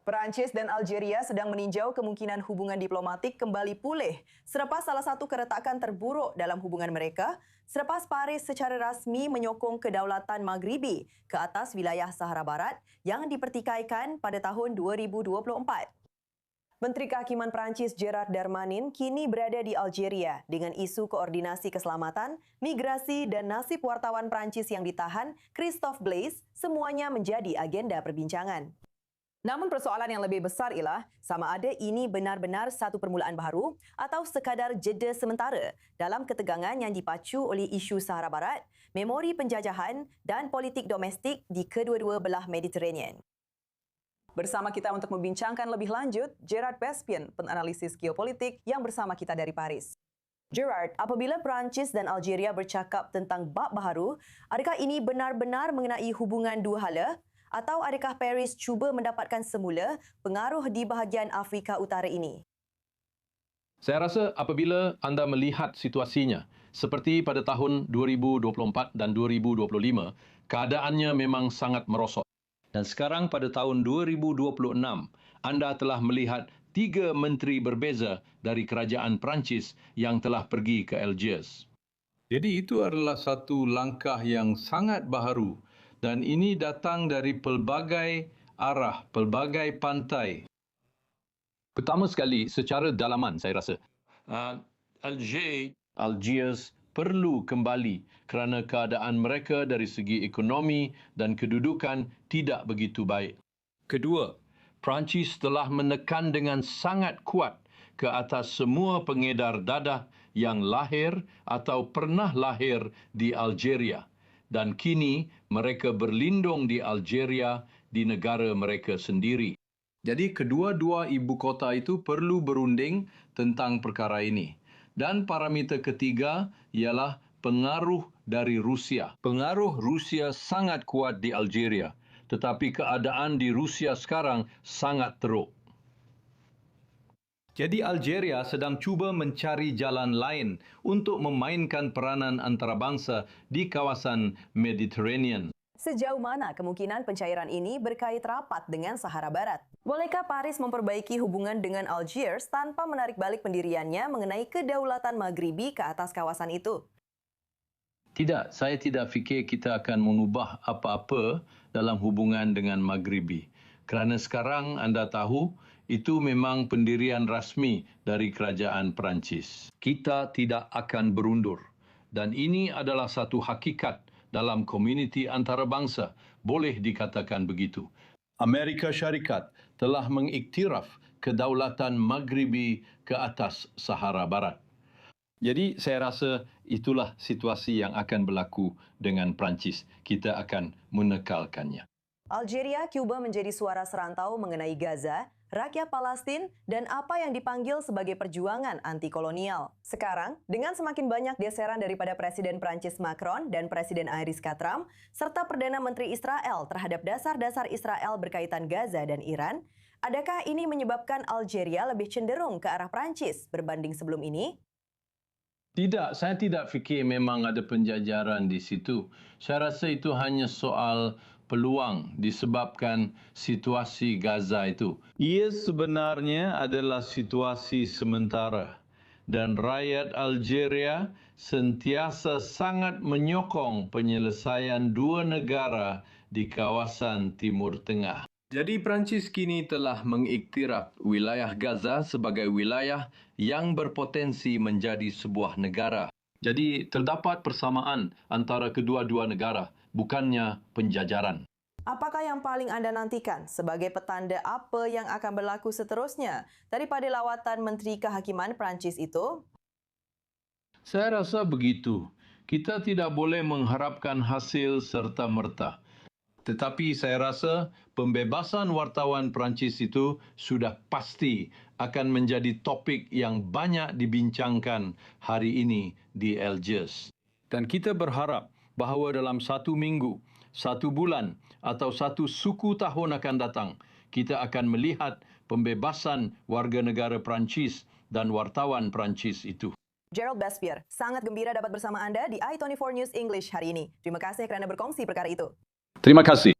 Perancis dan Algeria sedang meninjau kemungkinan hubungan diplomatik kembali pulih selepas salah satu keretakan terburuk dalam hubungan mereka selepas Paris secara rasmi menyokong kedaulatan Maghribi ke atas wilayah Sahara Barat yang dipertikaikan pada tahun 2024. Menteri Kehakiman Perancis Gerard Darmanin kini berada di Algeria dengan isu koordinasi keselamatan, migrasi dan nasib wartawan Perancis yang ditahan, Christophe Blaise, semuanya menjadi agenda perbincangan. Namun persoalan yang lebih besar ialah sama ada ini benar-benar satu permulaan baru atau sekadar jeda sementara dalam ketegangan yang dipacu oleh isu Sahara Barat, memori penjajahan dan politik domestik di kedua-dua belah Mediterranean. Bersama kita untuk membincangkan lebih lanjut, Gerard Baspian, penanalisis geopolitik yang bersama kita dari Paris. Gerard, apabila Perancis dan Algeria bercakap tentang bab baharu, adakah ini benar-benar mengenai hubungan dua hala? Atau adakah Paris cuba mendapatkan semula pengaruh di bahagian Afrika Utara ini? Saya rasa apabila anda melihat situasinya, seperti pada tahun 2024 dan 2025, keadaannya memang sangat merosot. Dan sekarang pada tahun 2026, anda telah melihat 3 menteri berbeza dari kerajaan Perancis yang telah pergi ke Algiers. Jadi itu adalah satu langkah yang sangat baharu dan ini datang dari pelbagai arah, pelbagai pantai. Pertama sekali, secara dalaman saya rasa, Algiers perlu kembali kerana keadaan mereka dari segi ekonomi dan kedudukan tidak begitu baik. Kedua, Perancis telah menekan dengan sangat kuat ke atas semua pengedar dadah yang lahir atau pernah lahir di Algeria. Dan kini mereka berlindung di Algeria di negara mereka sendiri. Jadi kedua-dua ibu kota itu perlu berunding tentang perkara ini. Dan parameter ketiga ialah pengaruh dari Rusia. Pengaruh Rusia sangat kuat di Algeria, tetapi keadaan di Rusia sekarang sangat teruk. Jadi Algeria sedang cuba mencari jalan lain untuk memainkan peranan antarabangsa di kawasan Mediterranean. Sejauh mana kemungkinan pencairan ini berkait rapat dengan Sahara Barat? Bolehkah Paris memperbaiki hubungan dengan Algiers tanpa menarik balik pendiriannya mengenai kedaulatan Maghribi ke atas kawasan itu? Tidak, saya tidak fikir kita akan mengubah apa-apa dalam hubungan dengan Maghribi. Kerana sekarang anda tahu, itu memang pendirian rasmi dari kerajaan Perancis. Kita tidak akan berundur. Dan ini adalah satu hakikat dalam komuniti antarabangsa, boleh dikatakan begitu. Amerika Syarikat telah mengiktiraf kedaulatan Maghribi ke atas Sahara Barat. Jadi saya rasa itulah situasi yang akan berlaku dengan Perancis. Kita akan menekalkannya. Algeria cuba menjadi suara serantau mengenai Gaza, rakyat Palestin, dan apa yang dipanggil sebagai perjuangan anti-kolonial. Sekarang, dengan semakin banyak geseran daripada Presiden Perancis Macron dan Presiden Iris Katram, serta Perdana Menteri Israel terhadap dasar-dasar Israel berkaitan Gaza dan Iran, adakah ini menyebabkan Algeria lebih cenderung ke arah Perancis berbanding sebelum ini? Tidak, saya tidak fikir memang ada penjajaran di situ. Saya rasa itu hanya soal peluang disebabkan situasi Gaza itu. Ia sebenarnya adalah situasi sementara dan rakyat Algeria sentiasa sangat menyokong penyelesaian dua negara di kawasan Timur Tengah. Jadi Perancis kini telah mengiktiraf wilayah Gaza sebagai wilayah yang berpotensi menjadi sebuah negara. Jadi terdapat persamaan antara kedua-dua negara, bukannya penjajaran. Apakah yang paling anda nantikan sebagai petanda apa yang akan berlaku seterusnya daripada lawatan Menteri Kehakiman Perancis itu? Saya rasa begitu. Kita tidak boleh mengharapkan hasil serta-merta. Tetapi saya rasa pembebasan wartawan Perancis itu sudah pasti akan menjadi topik yang banyak dibincangkan hari ini di Algiers. Dan kita berharap bahawa dalam 1 minggu, 1 bulan atau 1 suku tahun akan datang, kita akan melihat pembebasan warga negara Perancis dan wartawan Perancis itu. Gerald Baspian, sangat gembira dapat bersama Anda di i24 News English hari ini. Terima kasih kerana berkongsi perkara itu. Terima kasih.